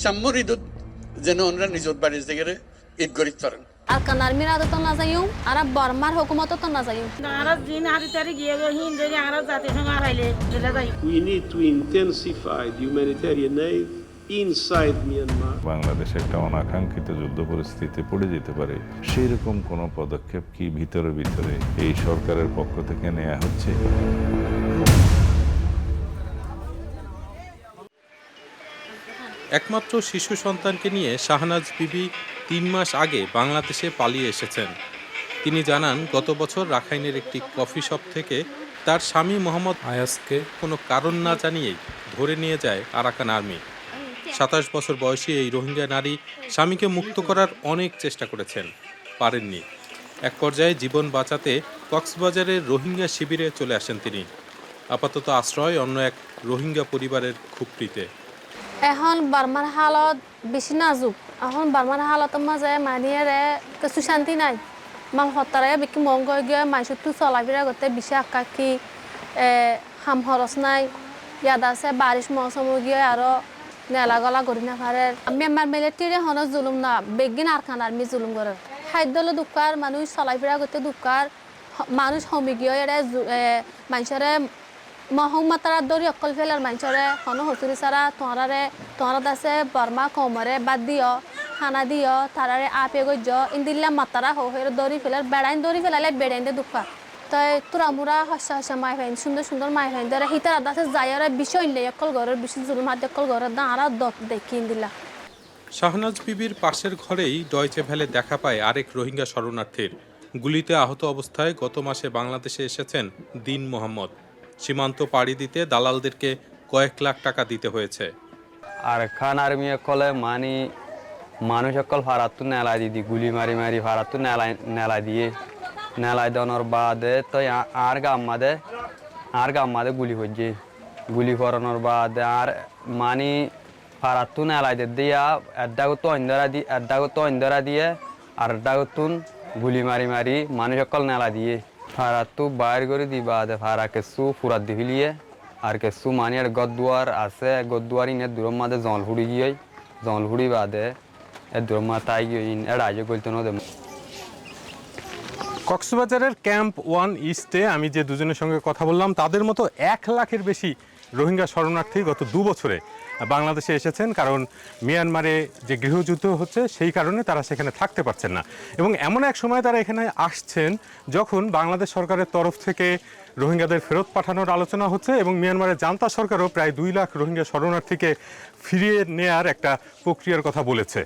সাম্যর ঈদত যেন ওনারা নিজত বাড়ির জায়গায় ঈদ গরিত করেন Arkan armir adı to nazayum, Arab barmar hukumat to nazayum. We need to intensify the humanitarian aid inside Myanmar. Bangladesh একটা অনাকাঙ্ক্ষিত যুদ্ধ পরিস্থিতিতে পড়ে যেতে পারে সেই রকম কোনো পদক্ষেপ কি ভিতরে ভিতরে এই সরকারের পক্ষ থেকে নেওয়া হচ্ছে? একমাত্র শিশু সন্তানকে নিয়ে শাহনাজ বিবি 3 মাস আগে বাংলাদেশে পালিয়ে এসেছেন। তিনি জানান, গত বছর রাখাইনের একটি কফি শপ থেকে তার স্বামী মোহাম্মদ আয়াসকে কোনো কারণ না জানিয়েই ধরে নিয়ে যায় আরাকান আর্মি। 27 বছর বয়সী এই রোহিঙ্গা নারী স্বামীকে মুক্ত করার অনেক চেষ্টা করেছেন, পারেননি। এক পর্যায়ে জীবন বাঁচাতে কক্সবাজারের রোহিঙ্গা শিবিরে চলে আসেন তিনি। আপাতত আশ্রয় অন্য এক রোহিঙ্গা পরিবারের খুপড়িতে। এখন বার্মার হালত বেশি নাজুক। এখন বার্মার হালতের মাঝে মানিয়ে কিছু শান্তি নাই। মাল হতারে বিকি মঙ্গ গিয়ে মাইসুতু চলাফেরা করতে বেশি আকাকি হাম খরচ নাই। ইয়াদ আছে বারিশ মৌসুম গিয়ে আরো নেলা গলা করি না পারে। আমি আমার মিলিটারি হন জুলুম না বেগিন আরখান আর্মি জুলুম করে। খাদ্য দুঃখার মানুষ চলাফেরা করতে দুঃখার মানুষ হমি গিয়ে মানুষের মহম্মতার দরি অকল ফেলার মানুষরে হন হসুরি সারা তোমার আছে বর্মা কমরে বাদ দিও খানা দিও তারারে আপে গজ্য ইন্দিল্লা মাতারা হয়ে দরি ফেলার বেড়াইন দরি ফেলালে বেড়াইন দে দুঃখা তাই তোরা মুরা হসা হসা মাই ফাইন সুন্দর সুন্দর মাই ফাইন ধরে হিতার আদাসে যাইরে বিষয় নেই অকল ঘরের বেশি জুলুম হাত অকল ঘরের দাঁড়া দেখি ইন্দিল্লা। শাহনাজ বিবির পাশের ঘরেই ডয়চে ভ্যালে দেখা পায় আরেক রোহিঙ্গা শরণার্থীর। গুলিতে আহত অবস্থায় গত মাসে বাংলাদেশে এসেছেন দিন মোহাম্মদ। সীমান্ত পাড়ি দিতে দালালদেরকে কয়েক লাখ টাকা দিতে হয়েছে। আর খান আর্মি কলে মানুষ অকল ফারাতু নেলাই দিদি গুলি মারি মারি ফারাতু নেলাই দিয়ে নেলাই দেওয়ার বাদে তো আর গাম্মাদে গুলি করছে। গুলি করানোর বাদে আর ফারাতু নেলাই দিয়া এড্ডাগত ইন্দরা দিয়ে আর এড্ডাগতুন গুলি মারি মারি মানুষ অকল নেলা দিয়ে ফারাতু বাইর করে দিবা দে ফারা কেসু ফুরাত দি ফিলিয়ে আর কেসু আর গদুয়ার আছে গদুয়ার ইনে দূরম মাদে জলহুড়ি বাদে এ দূরম মাতাই গিয়ে এড়াইয়ে গলতে নদে। কক্সবাজারের ক্যাম্প 1 ইস্টে আমি যে দুজনের সঙ্গে কথা বললাম তাদের মতো 1 লাখের বেশি রোহিঙ্গা শরণার্থী গত 2 বছরে বাংলাদেশে এসেছেন, কারণ মিয়ানমারে যে গৃহযুদ্ধ হচ্ছে সেই কারণে তারা সেখানে থাকতে পারছেন না। এবং এমন এক সময় তারা এখানে আসছেন যখন বাংলাদেশ সরকারের তরফ থেকে রোহিঙ্গাদের ফেরত পাঠানোর আলোচনা হচ্ছে এবং মিয়ানমারের জান্তা সরকারও প্রায় 2 লাখ রোহিঙ্গা শরণার্থীকে ফিরিয়ে নেয়ার একটা প্রক্রিয়ার কথা বলেছে।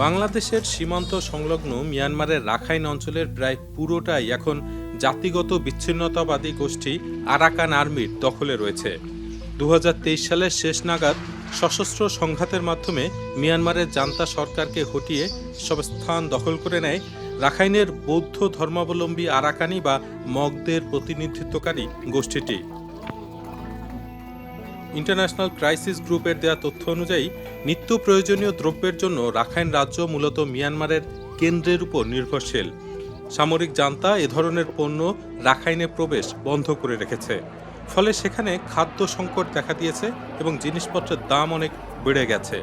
বাংলাদেশের সীমান্ত সংলগ্ন মিয়ানমারের রাখাইন অঞ্চলের প্রায় পুরোটাই এখন জাতিগত বিচ্ছিন্নতাবাদী গোষ্ঠী আরাকান আর্মির দখলে রয়েছে। 2023 সালের শেষ নাগাদ সশস্ত্র সংঘাতের মাধ্যমে মিয়ানমারের জান্তা সরকারকে হটিয়ে সব স্থান দখল করে নেয় রাখাইনের বৌদ্ধ ধর্মাবলম্বী আরাকানি বা মগদের প্রতিনিধিত্বকারী গোষ্ঠীটি। ইন্টারন্যাশনাল ক্রাইসিস গ্রুপের দেয়া তথ্য অনুযায়ী নিত্য প্রয়োজনীয় দ্রব্যের জন্য রাখাইন রাজ্য মূলত মিয়ানমারের কেন্দ্রের উপর নির্ভরশীল। সামরিক জান্তা এ ধরনের পণ্য রাখাইনে প্রবেশ বন্ধ করে রেখেছে, ফলে সেখানে খাদ্য সংকট দেখা দিয়েছে এবং জিনিসপত্রের দাম অনেক বেড়ে গেছে।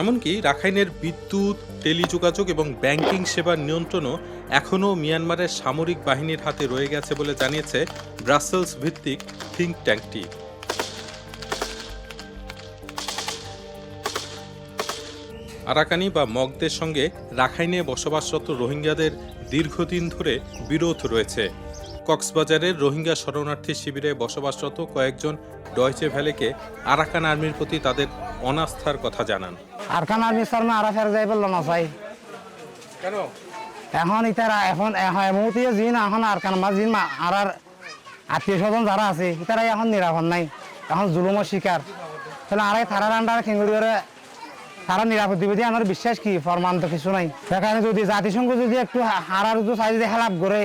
এমনকি রাখাইনের বিদ্যুৎ, টেলিযোগাযোগ এবং ব্যাংকিং সেবার নিয়ন্ত্রণও এখনও মিয়ানমারের সামরিক বাহিনীর হাতে রয়ে গেছে বলে জানিয়েছে ব্রাসেলস ভিত্তিক থিঙ্ক ট্যাঙ্কটি। আরাকানি বা মগদের সঙ্গে রাখাইনে বসবাসরত রোহিঙ্গাদের দীর্ঘদিন ধরে বিরোধ রয়েছে। কক্সবাজারের রোহিঙ্গা শরণার্থী শিবিরে বসবাসরত কয়েকজন ডয়চে ভ্যালেকে আরাকান আর্মির প্রতি তাদের অনাস্থার কথা জানান। আরাকান আর্মি স্যার না আরা ফের যাই বললো না চাই কেন এখন ইতারা এখন মুহূর্তে জিন এখন আরাকান মা জিন আর আত্মীয় স্বজন যারা আছে ইতারা এখন নিরাপদ নাই, এখন জুলুমের শিকার। তাহলে আরাই থারার আন্ডার খেঙ্গুড়ি করে তারা নিরাপদ দিবে দিয়ে আমার বিশ্বাস কি ফরমান তো কিছু নাই। সেখানে যদি জাতিসংঘ যদি একটু হারার সাইজ হেলাপ করে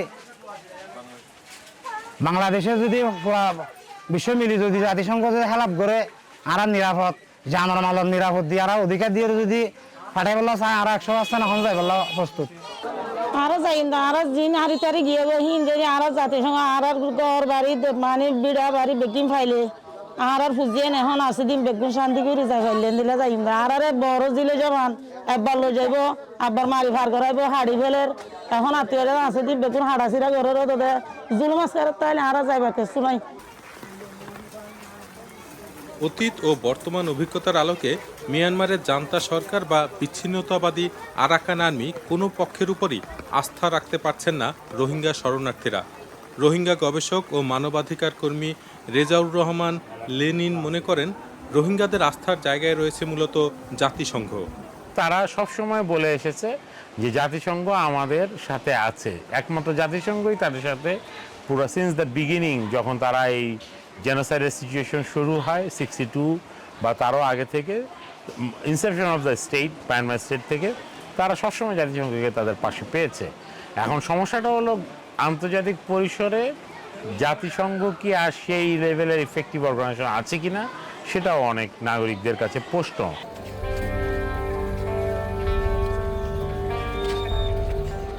বাংলাদেশে যদি বিশ্ব মিলি যদি জাতিসংঘ যদি হেলাপ করে আর নিরাপদ জানার মালর নিরাপদ দিয়ে আর অধিকার দিয়ে যদি পাঠাই বললো চাই আর 100% এখন যাই বললো প্রস্তুত। আরো যাই না আরো জিন হারি তারি গিয়ে হিন যদি আরো জাতিসংঘ আর ঘর বাড়ি বিড়া বাড়ি বেকিং ফাইলে আর ফুজিয়ে এখন আছে দিন বেগুন শান্তি করে যাই ফেললেন দিলে যাইম না আর বড় দিলে জমান একবার লই যাইব আবার মারি ভার করাইব হাড়ি ফেলের এখন আত্মীয়রা আছে দিন বেগুন হাড়াছিরা ঘরের তোদের জুলুম আছে তাইলে আর যাইবা কিছু নাই। অতীত ও বর্তমান অভিজ্ঞতার আলোকে মিয়ানমারের জান্তা সরকার বা বিচ্ছিন্নতাবাদী আরাকান আর্মি কোনো পক্ষের উপরই আস্থা রাখতে পারছেন না রোহিঙ্গা শরণার্থীরা। রোহিঙ্গা গবেষক ও মানবাধিকার কর্মী রেজাউর রহমান লেনিন মনে করেন, রোহিঙ্গাদের আস্থার জায়গায় রয়েছে মূলত জাতিসংঘ। তারা সবসময় বলে এসেছে যে জাতিসংঘ আমাদের সাথে আছে, একমাত্র জাতিসংঘই তাদের সাথে পুরো সিন্স দ্য বিগিনিং, যখন তারা এই জেনোসাইডের সিচুয়েশন শুরু হয় 62 বা তারও আগে থেকে, Inception of the state, Myanmar state থেকে, তারা সবসময় জাতিসংঘকে তাদের পাশে পেয়েছে। এখন সমস্যাটা হলো আন্তর্জাতিক পরিসরে জাতিসংঘ কি আর সেই লেভেলের ইফেক্টিভ অর্গানাইজেশন আছে কিনা সেটাও অনেক নাগরিকদের কাছে প্রশ্ন।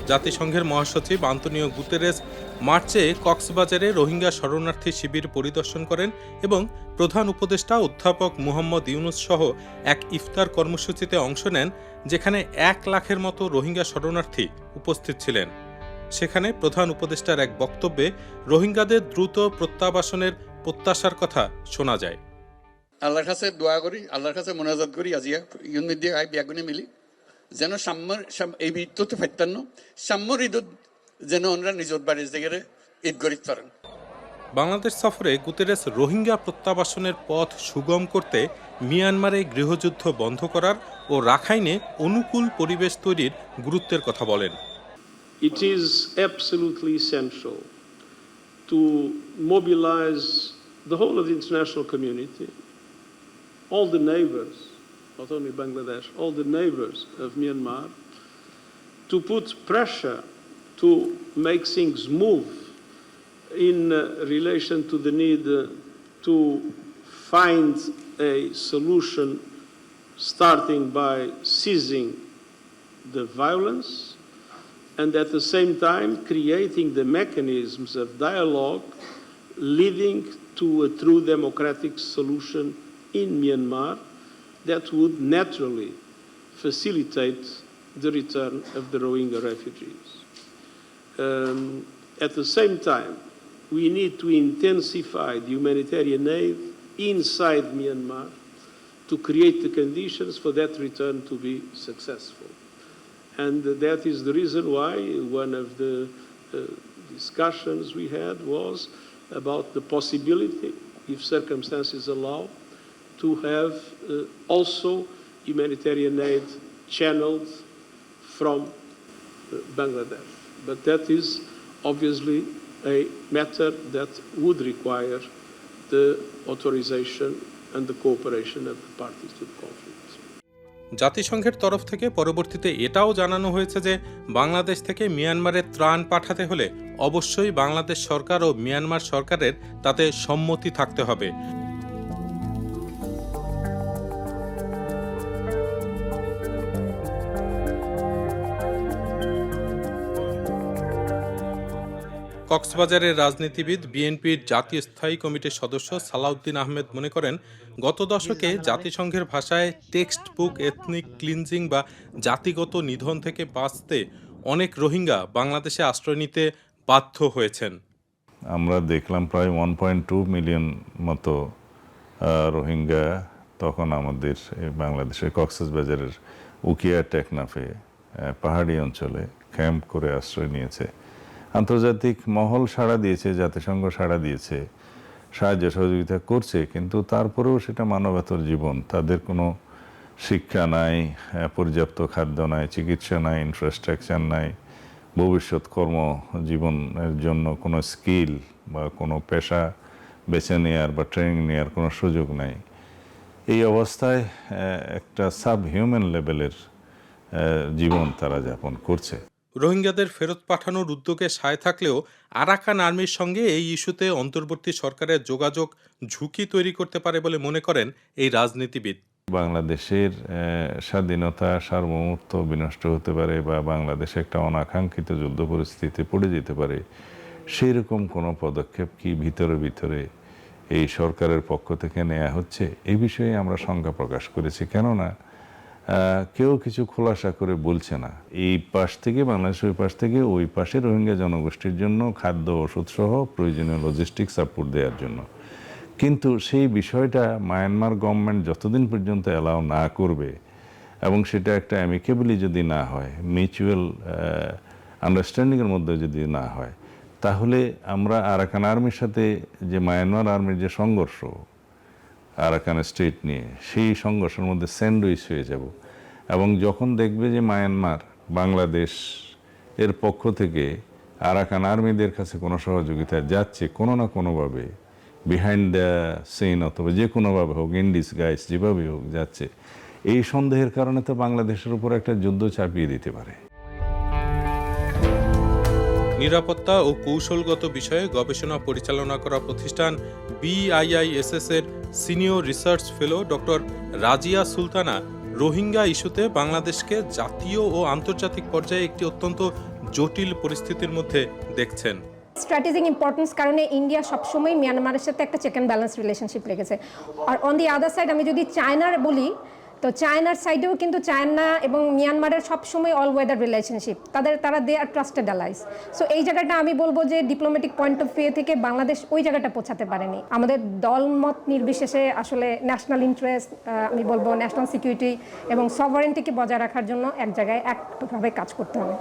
জাতিসংঘের মহাসচিব আন্তোনিও গুতেরেস মার্চে কক্সবাজারে রোহিঙ্গা শরণার্থী শিবির পরিদর্শন করেন এবং প্রধান উপদেষ্টা অধ্যাপক মুহাম্মদ ইউনুস সহ এক ইফতার কর্মসূচিতে অংশ নেন, যেখানে 1 লাখের মতো রোহিঙ্গা শরণার্থী উপস্থিত ছিলেন। সেখানে প্রধান উপদেষ্টার এক বক্তব্যে রোহিঙ্গাদের দ্রুত প্রত্যাবাসনের প্রত্যাশার কথা শোনা যায়। আল্লাহর কাছে দোয়া করি, আল্লাহর কাছে মোনাজাত করি আজিয়া ইউনিট দিয়ে বিয়াগুনে মিলি যেন এই ঈদতে ফাইতান্ন সাম্যর ঈদত যেন ওনারা নিজের বাড়ির জায়গায় ঈদ গরিব করেন। বাংলাদেশ সফরে গুতেরেস রোহিঙ্গা প্রত্যাবাসনের পথ সুগম করতে মিয়ানমারে গৃহযুদ্ধ বন্ধ করার ও রাখাইনে অনুকূল পরিবেশ তৈরির গুরুত্বের কথা বলেন। It is absolutely essential to mobilize the whole of the international community, all the neighbors, not only Bangladesh, all the neighbors of Myanmar, to put pressure to make things move in relation to the need to find a solution starting by ceasing the violence and at the same time creating the mechanisms of dialogue leading to a true democratic solution in Myanmar that would naturally facilitate the return of the Rohingya refugees. At the same time, we need to intensify the humanitarian aid inside Myanmar to create the conditions for that return to be successful. And that is the reason why one of the discussions we had was about the possibility, if circumstances allow, to have also humanitarian aid channeled from Bangladesh. But that is obviously a matter that would require the authorization and the cooperation of the parties to the conflict. জাতিসংঘের তরফ থেকে পরবর্তীতে এটাও জানানো হয়েছে যে বাংলাদেশ থেকে মিয়ানমারে ত্রাণ পাঠাতে হলে অবশ্যই বাংলাদেশ সরকার ও মিয়ানমার সরকারের তাতে সম্মতি থাকতে হবে। কক্সবাজারের রাজনীতিবিদ বিএনপির জাতীয় স্থায়ী কমিটির সদস্য সালাউদ্দিন আহমেদ মনে করেন, গত দশকে জাতিসংঘের ভাষায় টেক্সট বুক এথনিক ক্লিনজিং বা জাতিগত নিধন থেকে বাঁচতে অনেক রোহিঙ্গা বাংলাদেশে আশ্রয় নিতে বাধ্য হয়েছেন। আমরা দেখলাম প্রায় 1.2 মিলিয়ন মতো রোহিঙ্গা তখন আমাদের বাংলাদেশের কক্সবাজারের উকিয়া টেকনাফে পাহাড়ি অঞ্চলে ক্যাম্প করে আশ্রয় নিয়েছে। আন্তর্জাতিক মহল সাড়া দিয়েছে, জাতিসংঘ সাড়া দিয়েছে, সাহায্য সহযোগিতা করছে, কিন্তু তারপরেও সেটা মানবেতর জীবন। তাদের কোনো শিক্ষা নাই, পর্যাপ্ত খাদ্য নাই, চিকিৎসা নাই, ইনফ্রাস্ট্রাকচার নাই, ভবিষ্যৎ কর্মজীবনের জন্য কোনো স্কিল বা কোনো পেশা বেছে নেওয়ার বা ট্রেনিং নেওয়ার কোনো সুযোগ নাই। এই অবস্থায় একটা সাবহিউম্যান লেভেলের জীবন তারা যাপন করছে। রোহিঙ্গাদের ফেরত পাঠানোর উদ্যোগে সায় থাকলেও আরাকান আর্মির সঙ্গে এই ইস্যুতে অন্তর্বর্তী সরকারের যোগাযোগ ঝুঁকি তৈরি করতে পারে বলে মনে করেন এই রাজনীতিবিদ। বাংলাদেশের স্বাধীনতা সার্বভৌমত্ব বিনষ্ট হতে পারে বা বাংলাদেশে একটা অনাকাঙ্ক্ষিত যুদ্ধ পরিস্থিতিতে পড়ে যেতে পারে, সেই রকম কোনো পদক্ষেপ কি ভিতরে ভিতরে এই সরকারের পক্ষ থেকে নেওয়া হচ্ছে এই বিষয়ে আমরা শঙ্কা প্রকাশ করেছি। কেননা কেউ কিছু খোলাসা করে বলছে না। এই পাশ থেকে বাংলাদেশ, ওই পাশ থেকে ওই পাশে রোহিঙ্গা জনগোষ্ঠীর জন্য খাদ্য, ওষুধ সহ প্রয়োজনীয় লজিস্টিক সাপোর্ট দেওয়ার জন্য। কিন্তু সেই বিষয়টা মায়ানমার গভর্নমেন্ট যতদিন পর্যন্ত অ্যালাউ না করবে এবং সেটা একটা অ্যামিকেবলি যদি না হয়, মিউচুয়াল আন্ডারস্ট্যান্ডিংয়ের মধ্যে যদি না হয়, তাহলে আমরা আরাকান আর্মির সাথে যে মায়ানমার আর্মির যে সংঘর্ষ আরাকান স্টেট নিয়ে, সেই সংঘর্ষের মধ্যে স্যান্ডউইচ হয়ে যাব। এবং যখন দেখবে যে মায়ানমার বাংলাদেশ এর পক্ষ থেকে আরাকান আর্মিদের কাছে কোনো সহযোগিতা যাচ্ছে কোনো না কোনোভাবে, বিহাইন্ড দ্য সিন অথবা যে কোনোভাবে হোক, ইন ডিসগাইজ যেভাবে হোক যাচ্ছে, এই সন্দেহের কারণে তো বাংলাদেশের উপর একটা যুদ্ধ চাপিয়ে দিতে পারে। নিরাপত্তা ও কৌশলগত বিষয়ে গবেষণা পরিচালনা করা প্রতিষ্ঠান BIISS এর senior research fellow doctor Razia Sultana Rohingya ইস্যুতে বাংলাদেশকে জাতীয় ও আন্তর্জাতিক পর্যায়ে একটি অত্যন্ত জটিল পরিস্থিতির মধ্যে দেখছেন। স্ট্র্যাটেজিক ইম্পর্টেন্স কারণে ইন্ডিয়া সবসময় মিয়ানমারের সাথে একটা চেক অ্যান্ড ব্যালেন্স রিলেশনশিপ রেখেছে। আর অন দি আদার সাইড আমি যদি চায়নার বলি, তো চায়নার সাইডেও কিন্তু চায়না এবং মিয়ানমারের সবসময় অল ওয়েদার রিলেশনশিপ, তারা দে আর ট্রাস্টেড অ্যালাইস। সো এই জায়গাটা আমি বলবো যে ডিপ্লোম্যাটিক পয়েন্ট অফ ভিউ থেকে বাংলাদেশ ওই জায়গাটা পৌঁছাতে পারেনি। আমাদের দলমত নির্বিশেষে আসলে ন্যাশনাল ইন্টারেস্ট, আমি বলবো ন্যাশনাল সিকিউরিটি এবং সভারেন্টিকে বজায় রাখার জন্য এক জায়গায় একভাবে কাজ করতে হবে।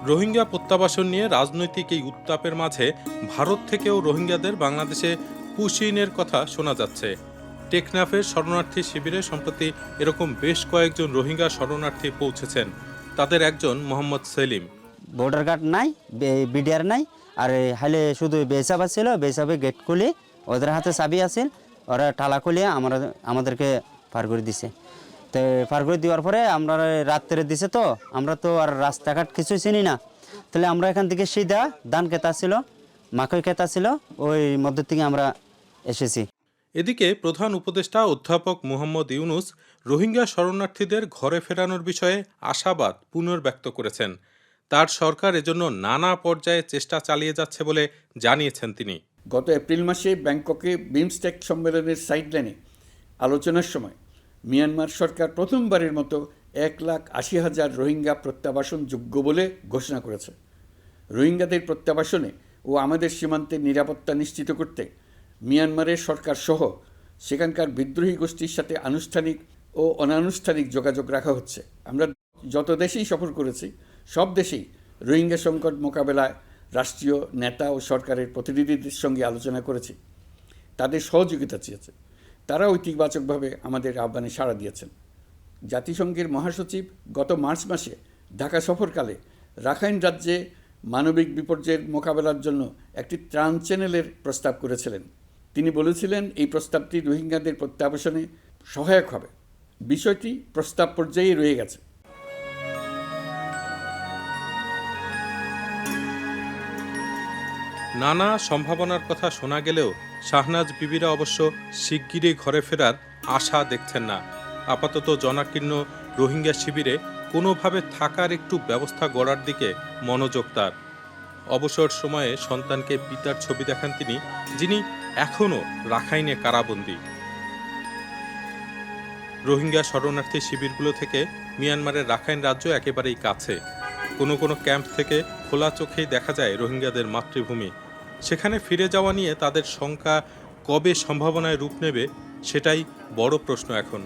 রোহিঙ্গা প্রত্যাবাসন নিয়ে রাজনৈতিক এই উত্তাপের মাঝে ভারত থেকেও রোহিঙ্গাদের বাংলাদেশে পুশিনের কথা শোনা যাচ্ছে। টেকনাফের শরণার্থী শিবিরে সম্প্রতি এরকম বেশ কয়েকজন রোহিঙ্গা শরণার্থী পৌঁছেছেন। তাদের একজন মোহাম্মদ সেলিম। বর্ডার গার্ড নাই, বিডিআর নাই, আর হাইলে শুধু বেসাব আসছিল, বেসাবে গেট খুলে ওদের হাতে চাবি আছিল, ওরা টালা খুলিয়ে আমাদেরকে পার করে দিছে। তো পার করে দেওয়ার পরে আমরা রাত্রে দিছে, তো আমরা তো আর রাস্তাঘাট কিছুই চিনি না, তাহলে আমরা এখান থেকে সিধা ধান খেতা ছিল, মাকই খেতা ছিল, ওই মধ্যে থেকে আমরা এসেছি। এদিকে প্রধান উপদেষ্টা অধ্যাপক মোহাম্মদ ইউনুস রোহিঙ্গা শরণার্থীদের ঘরে ফেরানোর বিষয়ে আশাবাদ পুনর্ব্যক্ত করেছেন। তার সরকার এজন্য নানা পর্যায়ে চেষ্টা চালিয়ে যাচ্ছে বলে জানিয়েছেন তিনি। গত এপ্রিল মাসে ব্যাংককে বিমস্টেক সম্মেলনের সাইডলাইনে আলোচনার সময় মিয়ানমার সরকার প্রথমবারের মতো 1,80,000 রোহিঙ্গা প্রত্যাবাসন যোগ্য বলে ঘোষণা করেছে। রোহিঙ্গাদের প্রত্যাবাসনে ও আমাদের সীমান্তের নিরাপত্তা নিশ্চিত করতে মিয়ানমারের সরকার সহ সেখানকার বিদ্রোহী গোষ্ঠীর সাথে আনুষ্ঠানিক ও অনানুষ্ঠানিক যোগাযোগ রাখা হচ্ছে। আমরা যত দেশেই সফর করেছি, সব দেশেই রোহিঙ্গা সংকট মোকাবেলায় রাষ্ট্রীয় নেতা ও সরকারের প্রতিনিধিদের সঙ্গে আলোচনা করেছি, তাদের সহযোগিতা চেয়েছে। তারা ইতিবাচকভাবে আমাদের আহ্বানে সাড়া দিয়েছেন। জাতিসংঘের মহাসচিব গত মার্চ মাসে ঢাকা সফরকালে রাখাইন রাজ্যে মানবিক বিপর্যয়ের মোকাবেলার জন্য একটি ত্রাণ চ্যানেলের প্রস্তাব করেছিলেন। তিনি বলেছিলেন এই প্রস্তাবটি রোহিঙ্গাদের প্রত্যাবাসনে সহায়ক হবে। বিষয়টি প্রস্তাব পর্যায়ে রয়ে গেছে। নানা সম্ভাবনার কথা শোনা গেলেও শাহনাজ বিবিরা অবশ্য শিগগিরই ঘরে ফেরার আশা দেখছেন না। আপাতত জনাকীর্ণ রোহিঙ্গা শিবিরে কোনোভাবে থাকার একটু ব্যবস্থা গড়ার দিকে মনোযোগ তার। অবসর সময়ে সন্তানকে পিতার ছবি দেখান তিনি, যিনি এখনও রাখাইনে কারাবন্দী। রোহিঙ্গা শরণার্থী শিবিরগুলো থেকে মিয়ানমারের রাখাইন রাজ্য একেবারেই কাছে। কোনো কোনো ক্যাম্প থেকে খোলা চোখেই দেখা যায় রোহিঙ্গাদের মাতৃভূমি। সেখানে ফিরে যাওয়া নিয়ে তাদের শঙ্কা কবে সম্ভাবনায় রূপ নেবে, সেটাই বড় প্রশ্ন এখন।